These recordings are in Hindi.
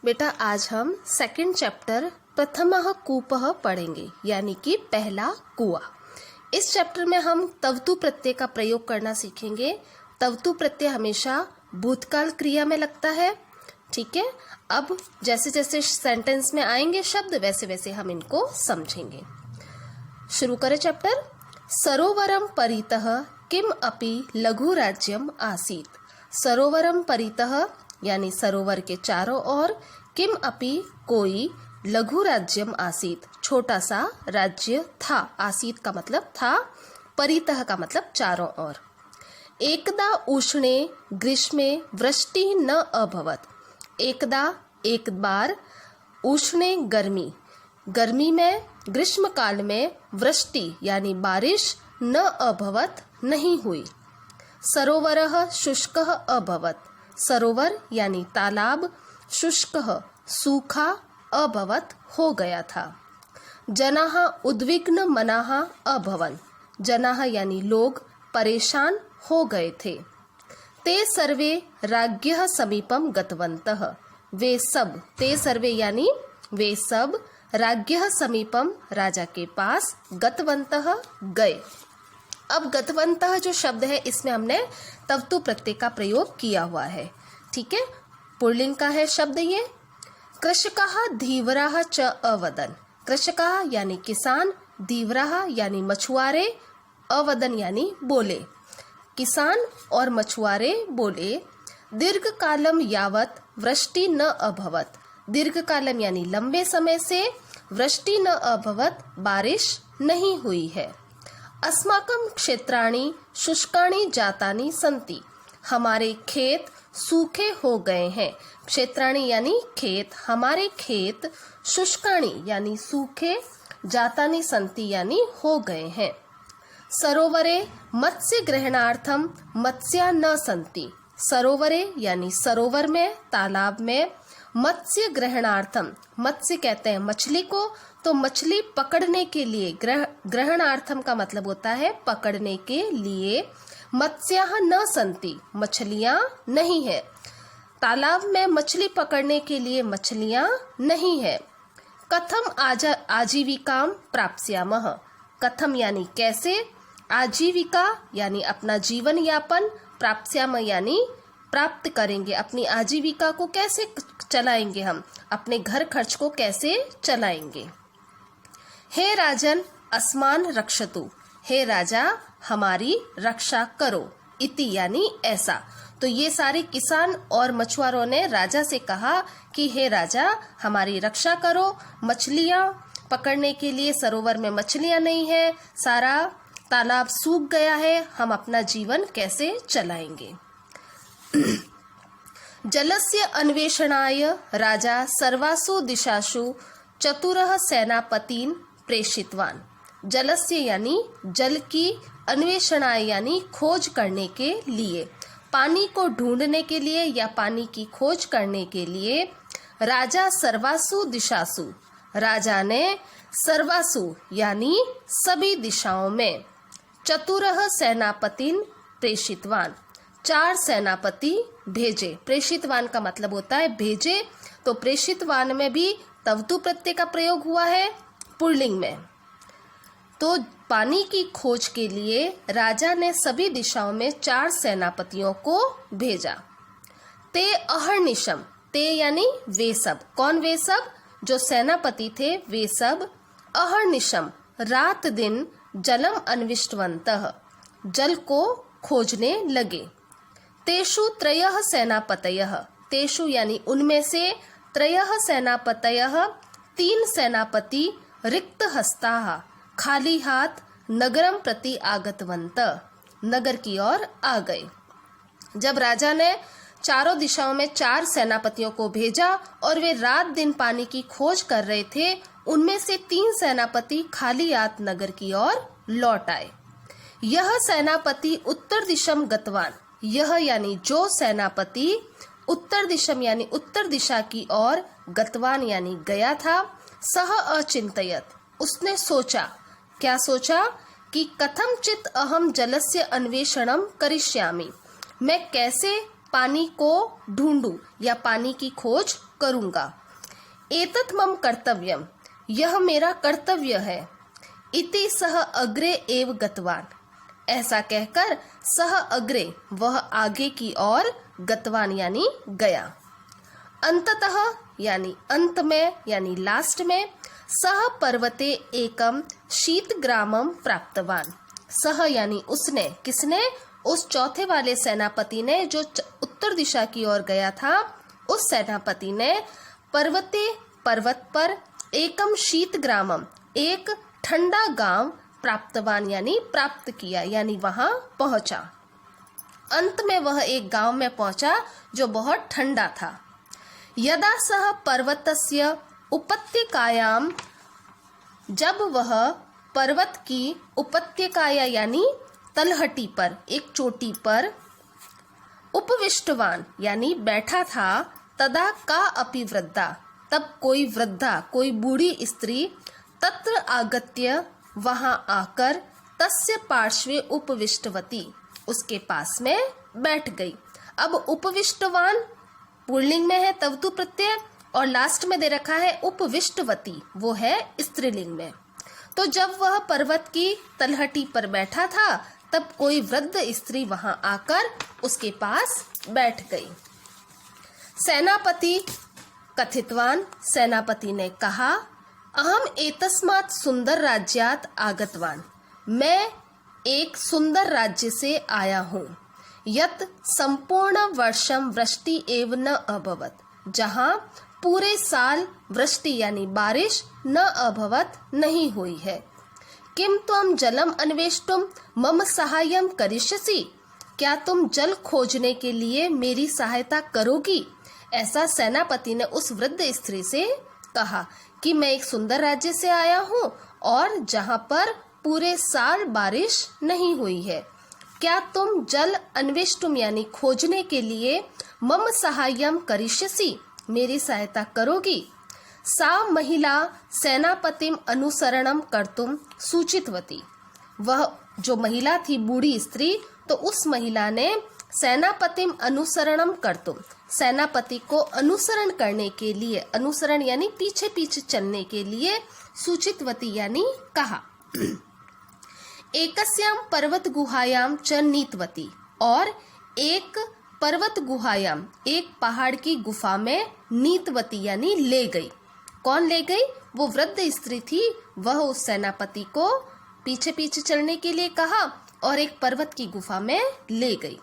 बेटा आज हम सेकंड चैप्टर प्रथमः कूपः पढ़ेंगे, यानी कि पहला कुआं। इस चैप्टर में हम तवतु प्रत्यय का प्रयोग करना सीखेंगे। तवतु प्रत्यय हमेशा भूतकाल क्रिया में लगता है, ठीक है। अब जैसे जैसे सेंटेंस में आएंगे शब्द वैसे वैसे हम इनको समझेंगे। शुरू करें चैप्टर। सरोवरम परितः किम अपि लघु राज्यम आसीत। सरोवरम परितः यानी सरोवर के चारों ओर, किम अपि कोई, लघु राज्यम आसीत छोटा सा राज्य था। आसीत का मतलब था, परितः का मतलब चारों ओर। एकदा उष्णे ग्रीष्मे वृष्टि न अभवत। एकदा एक बार, उष्णे गर्मी, गर्मी में, ग्रीष्म काल में, वृष्टि यानी बारिश, न अभवत नहीं हुई। सरोवरः शुष्कः अभवत। सरोवर यानी तालाब, शुष्कः सूखा, अभवत हो गया था। जनाः उद्विग्न मनाः अभवन्। जनाः यानी लोग परेशान हो गए थे। ते सर्वे राज्ञः समीपम गतवन्तः। वे सब, ते सर्वे यानी वे सब, राज्ञः समीपम राजा के पास, गतवन्तः गए। अब गतवन्तः जो शब्द है इसमें हमने तवतु प्रत्यय का प्रयोग किया हुआ है, ठीक है। पुल्लिंग का है शब्द ये। कृषकाः धीवराः च अवदन्। कृषकाः यानी किसान, धीवराः यानी मछुआरे, अवदन यानी बोले। किसान और मछुआरे बोले, दीर्घ कालम यावत वृष्टि न अभवत। दीर्घ कालम यानी लंबे समय से, वृष्टि न अभवत बारिश नहीं हुई है। अस्माकं क्षेत्राणि शुष्काणि जातानि सन्ति। हमारे खेत सूखे हो गए हैं। क्षेत्राणि यानी खेत, हमारे खेत, शुष्काणि यानी सूखे, जातानि सन्ति यानी हो गए हैं। सरोवरे मत्स्य ग्रहणार्थम मत्स्या न सन्ति। सरोवरे यानी सरोवर में, तालाब में, मत्स्य ग्रहणार्थम, मत्स्य कहते हैं मछली को, तो मछली पकड़ने के लिए, ग्रहणार्थम का मतलब होता है पकड़ने के लिए। मत्स्याः न सन्ति, मछलियां नहीं है। तालाब में मछली पकड़ने के लिए मछलियां नहीं है। कथम आजीविकाम प्राप्स्यामः। कथम यानी कैसे, आजीविका यानी अपना जीवन यापन, प्राप्स्यामः यानी प्राप्त करेंगे। अपनी आजीविका को कैसे चलाएंगे, हम अपने घर खर्च को कैसे चलाएंगे। हे राजन अस्मान रक्षतु। हे राजा हमारी रक्षा करो। इति यानी ऐसा। तो ये सारे किसान और मछुआरों ने राजा से कहा कि हे राजा हमारी रक्षा करो। मछलियां पकड़ने के लिए सरोवर में मछलियां नहीं है, सारा तालाब सूख गया है, हम अपना जीवन कैसे चलाएंगे। जलस्य अन्वेषणाय राजा सर्वासु दिशासु चतुरः सेनापतीन् प्रेषितवान्। जलस्य यानी जल की, अन्वेषणाय यानी खोज करने के लिए, पानी को ढूंढने के लिए या पानी की खोज करने के लिए। राजा सर्वासु दिशासु, राजा ने सर्वासु यानी सभी दिशाओं में, चतुरः सेनापतीन् प्रेषितवान्, 4 सेनापति भेजे। प्रेषितवान का मतलब होता है भेजे, तो प्रेषितवान में भी तवतु प्रत्यय का प्रयोग हुआ है पुल्लिंग में। तो पानी की खोज के लिए राजा ने सभी दिशाओं में 4 सेनापतियों को भेजा। ते अहर्निशम, ते यानी वे सब, कौन वे सब, जो सेनापति थे वे सब, अहर्निशम रात दिन, जलम अन्विष्टवन्तः जल को खोजने लगे। तेषु त्रयः सेनापतयः, तेषु यानी उनमें से, त्रयः सेनापतयः 3 सेनापति, रिक्त हस्ताः खाली हाथ, नगरम प्रति आगतवन्तः नगर की ओर आ गए। जब राजा ने चारों दिशाओं में 4 सेनापतियों को भेजा और वे रात दिन पानी की खोज कर रहे थे, उनमें से 3 सेनापति खाली हाथ नगर की ओर लौट आए। यह सेनापति उत्तर दिशम गतवान। यह यानी जो सेनापति, उत्तर दिशम यानी उत्तर दिशा की ओर, गतवान यानी गया था। सह अचिंतयत, उसने सोचा, क्या सोचा कि कथमचित अहम जलस्य अन्वेषणम करिष्यामि। मैं कैसे पानी को ढूंढूं या पानी की खोज करूंगा। एतत् मम कर्तव्यम, यह मेरा कर्तव्य है। इति सह अग्रे एव गतवान, ऐसा कहकर सह अग्रे, वह आगे की ओर, गतवान यानी गया। अंततः यानी अंत में यानी लास्ट में, सह पर्वते एकम शीतग्रामम प्राप्तवान। सह यानी उसने, किसने? उस चौथे वाले सेनापति ने, जो उत्तर दिशा की ओर गया था, उस सेनापति ने पर्वते, पर्वत पर, एकम शीतग्रामम, एक ठंडा गांव, प्राप्तवान यानी प्राप्त किया, यानी वहां पहुंचा। अंत में वह एक गांव में पहुंचा जो बहुत ठंडा था। यदा सह पर्वतस्य उपत्यकायाम, जब वह पर्वत की उपत्यकाया यानी तलहटी पर, एक चोटी पर, उपविष्टवान यानी बैठा था, तदा का अपि वृद्धा, तब कोई वृद्धा, कोई बूढ़ी स्त्री, तत्र आगत्य, वहां आकर, तस्य पार्श्वे उपविष्टवती, उसके पास में बैठ गई। अब उपविष्टवान पुल्लिंग में है तवतु प्रत्यय, और लास्ट में दे रखा है उपविष्टवती, वो है स्त्रीलिंग में। तो जब वह पर्वत की तलहटी पर बैठा था, तब कोई वृद्ध स्त्री वहां आकर उसके पास बैठ गई। सेनापति कथितवान, सेनापति ने कहा, अहम एतस्मात् सुंदर राज्यात आगतवान, मैं एक सुंदर राज्य से आया हूँ। यत संपूर्ण वर्षम वृष्टि एव न अभवत, जहाँ पूरे साल वृष्टि यानी बारिश न अभवत नहीं हुई है। किम त्वं जलम अन्वेष्टुम मम सहायम करिष्यसि, क्या तुम जल खोजने के लिए मेरी सहायता करोगी? ऐसा सेनापति ने उस वृद्ध स्त्री से कहा कि मैं एक सुंदर राज्य से आया हूँ और जहाँ पर पूरे साल बारिश नहीं हुई है। क्या तुम जल अन्वेष्टुम यानी खोजने के लिए मम सहायम करिष्यसि, मेरी सहायता करोगी? सा महिला सेनापतिम अनुसरणम कर्तुम सूचितवती, वह जो महिला थी, बूढ़ी स्त्री, तो उस महिला ने सेनापतिम अनुसरणम कर्तुम, सेनापति को अनुसरण करने के लिए, अनुसरण यानी पीछे पीछे चलने के लिए, सूचितवती यानी कहा। एकस्याम पर्वत गुहायाम च नीतवती, और एक पर्वत गुहायाम, एक पहाड़ की गुफा में, नीतवती यानी ले गई। कौन ले गई? वो वृद्ध स्त्री थी, वह उस सेनापति को पीछे पीछे चलने के लिए कहा और एक पर्वत की गुफा में ले गई।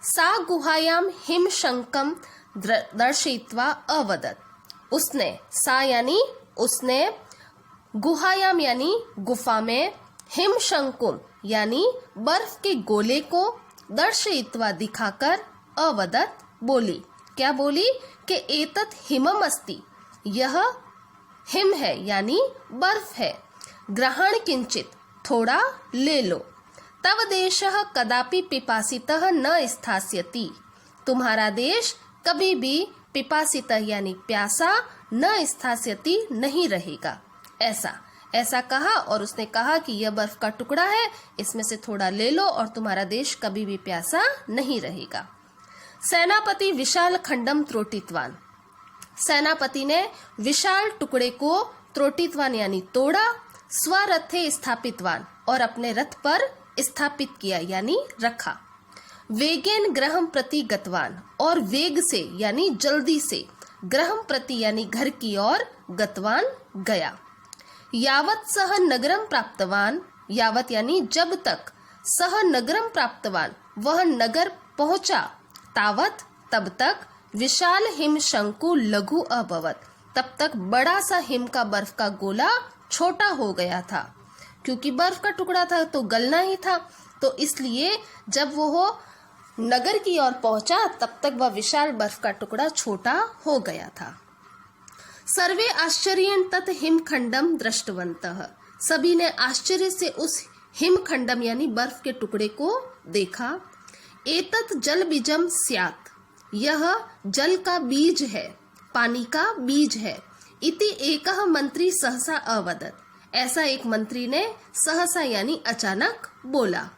सा गुहायाम हिम शंकम दर्शयित्वा अवदत, उसने, सा यानी उसने, गुहायाम यानी गुफा में, हिम शंकुम यानी बर्फ के गोले को, दर्शयित्वा दिखाकर, अवदत बोली। क्या बोली? कि एतत् हिमम अस्ति, यह हिम है यानी बर्फ है। ग्रहण किंचित, थोड़ा ले लो। तव देशः कदापि पिपासितः न स्थास्यति, तुम्हारा देश कभी भी पिपासितः यानी प्यासा, न स्थास्यति नहीं रहेगा। ऐसा कहा, और उसने कहा कि यह बर्फ का टुकड़ा है, इसमें से थोड़ा ले लो और तुम्हारा देश कभी भी प्यासा नहीं रहेगा। सेनापति विशाल खंडम त्रोटितवान, सेनापति ने विशाल टुकड़े को त्रोटितवान यानी तोड़ा, स्वरथे स्थापितवान, और अपने रथ पर स्थापित किया यानी रखा। वेगेन ग्रहम प्रति गतवान, और वेग से यानी जल्दी से, ग्रहम प्रति यानी घर की ओर, गतवान गया। यावत सह नगरम प्राप्तवान, यावत यानी जब तक, सह नगरम प्राप्तवान वह नगर पहुंचा, तावत तब तक, विशाल हिम शंकु लघु अभवत तब तक बड़ा सा हिम का बर्फ का गोला छोटा हो गया था, क्योंकि बर्फ का टुकड़ा था तो गलना ही था, तो इसलिए जब वो नगर की ओर पहुंचा तब तक वह विशाल बर्फ का टुकड़ा छोटा हो गया था। सर्वे आश्चर्येण तत् हिमखंडम दृष्टवन्तः, सभी ने आश्चर्य से उस हिमखंडम यानी बर्फ के टुकड़े को देखा। एतत् जल बीजम स्यात्, यह जल का बीज है, पानी का बीज है। इति एकः मंत्री सहसा अवदत्, ऐसा एक मंत्री ने सहसा यानी अचानक बोला।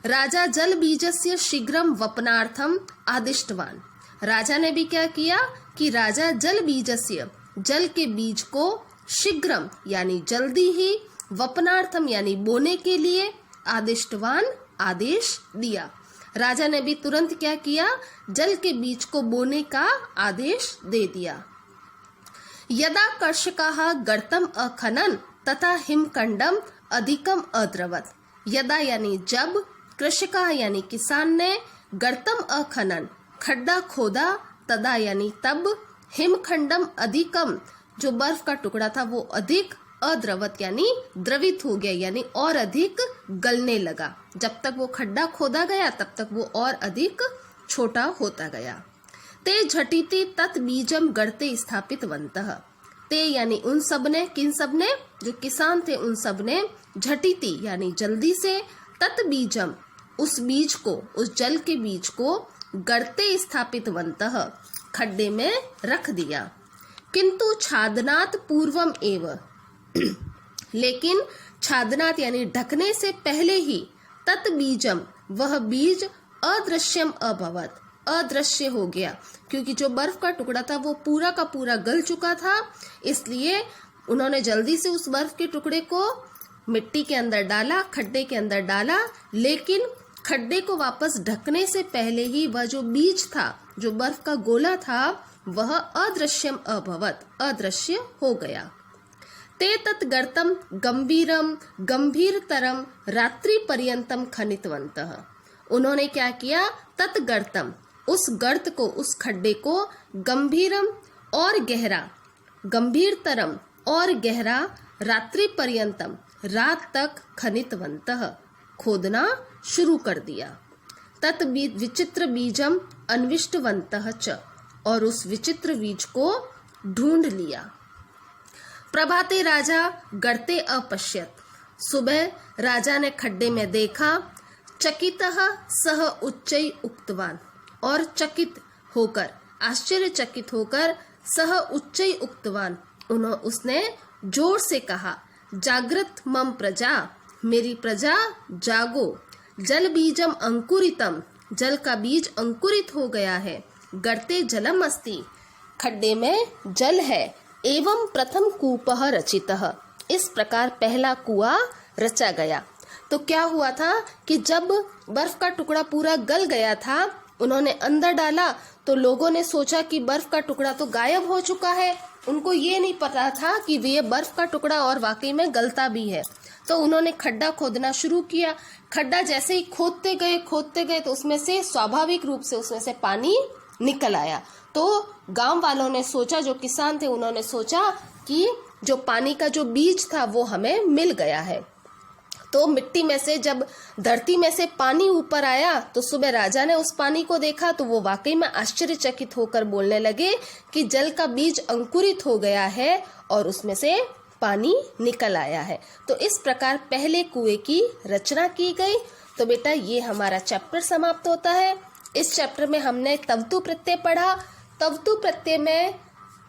राजा जल बीजस्य शीघ्रम वपनार्थम आदिष्टवान। राजा ने भी क्या किया कि राजा जल बीजस्य जल के बीज को शीघ्रम यानी जल्दी ही, वपनार्थम यानी बोने के लिए, आदिष्टवान आदेश दिया। राजा ने भी तुरंत क्या किया, जल के बीज को बोने का आदेश दे दिया। यदा कर्षकाः गर्तम अखनन तथा हिमखंडम अधिकम अद्रवत। यदा यानी जब, कृषका यानी किसान ने, गर्तम अखनन खड्डा खोदा, तदा यानी तब, हिमखंडम अधिकम जो बर्फ का टुकड़ा था वो अधिक, अद्रवत यानी द्रवित हो गया यानी और अधिक गलने लगा। जब तक वो खड्डा खोदा गया तब तक वो और अधिक छोटा होता गया। ते झटिति तत् बीजम गर्ते स्थापितवन्तः। ते यानी उन सब ने, किन सब ने, जो किसान थे उन सब ने, झटिति यानी जल्दी से, तत् बीजम उस बीज को, उस जल के बीज को, गर्ते स्थापितवन्तः खड्डे में रख दिया। किंतु छादनात् पूर्वम एव लेकिन छादनात् यानी ढकने से पहले ही, तत् बीजम वह बीज अदृश्यम अभवत अदृश्य हो गया, क्योंकि जो बर्फ का टुकड़ा था वो पूरा का पूरा गल चुका था। इसलिए उन्होंने जल्दी से उस बर्फ के टुकड़े को मिट्टी के अंदर डाला, खड्डे के अंदर डाला, लेकिन खड्डे को वापस ढकने से पहले ही वह जो बीज था, जो बर्फ का गोला था, वह अदृश्यम अभवत अदृश्य हो गया। ते तत् गर्तम गंभीरम गंभीरतरम रात्रि पर्यंतम खनितवन्तः। उन्होंने क्या किया, तत् गर्तम उस गर्त को, उस खड्डे को, गंभीरम और गहरा, गंभीरतरम और गहरा, रात्रि पर्यंतम रात तक, खनितवन्तः खोदना शुरू कर दिया। तत् विचित्र बीजम अन्विष्टवन्तः च और उस विचित्र बीज को ढूंढ लिया। प्रभाते राजा गर्ते अपश्यत। सुबह राजा ने खड्डे में देखा। चकितः सह उच्चै उक्तवान और चकित होकर, आश्चर्यचकित होकर, सह उच्चै उक्तवान उसने जोर से कहा, जागृत मम प्रजा, मेरी प्रजा जागो, जल बीजम अंकुरितम, जल का अंकुरित अंकुरित हो गया है, गर्ते जलम अस्ति, खड्डे में जल है, एवं प्रथम कूपः रचितः, इस प्रकार पहला कुआं रचा गया। तो क्या हुआ था कि जब बर्फ का टुकड़ा पूरा गल गया था, उन्होंने अंदर डाला तो लोगों ने सोचा कि बर्फ का टुकड़ा तो गायब हो चुका है। उनको ये नहीं पता था कि ये बर्फ का टुकड़ा और वाकई में गलता भी है। तो उन्होंने खड्डा खोदना शुरू किया। खड्डा जैसे ही खोदते गए तो उसमें से स्वाभाविक रूप से उसमें से पानी निकल आया। तो गांव वालों ने सोचा, जो किसान थे उन्होंने सोचा कि जो पानी का जो बीज था वो हमें मिल गया है। तो मिट्टी में से, जब धरती में से पानी ऊपर आया तो सुबह राजा ने उस पानी को देखा तो वो वाकई में आश्चर्यचकित होकर बोलने लगे कि जल का बीज अंकुरित हो गया है और उसमें से पानी निकल आया है। तो इस प्रकार पहले कुएं की रचना की गई। तो बेटा ये हमारा चैप्टर समाप्त होता है। इस चैप्टर में हमने तवतु प्रत्यय पढ़ा। तवतु प्रत्यय में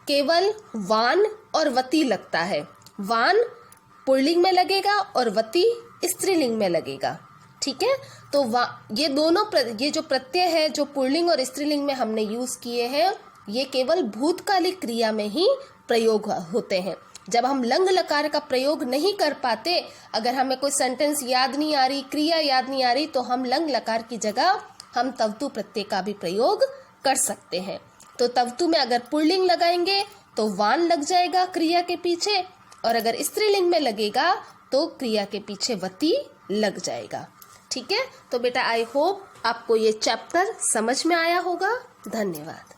केवल वान और वती लगता है। वान पुल्लिंग में लगेगा और वती स्त्रीलिंग में लगेगा। ठीक है, तो ये दोनों ये जो प्रत्यय है जो पुल्लिंग और स्त्रीलिंग में हमने यूज किए हैं, ये केवल भूतकालिक क्रिया में ही प्रयोग होते हैं। जब हम लंग लकार का प्रयोग नहीं कर पाते, अगर हमें कोई सेंटेंस याद नहीं आ रही, क्रिया याद नहीं आ रही, तो हम लंग लकार की जगह हम तवतु प्रत्यय का भी प्रयोग कर सकते हैं। तो तवतु में अगर पुल्लिंग लगाएंगे तो वान लग जाएगा क्रिया के पीछे, और अगर स्त्रीलिंग में लगेगा तो क्रिया के पीछे वती लग जाएगा। ठीक है, तो बेटा आई होप आपको ये चैप्टर समझ में आया होगा। धन्यवाद।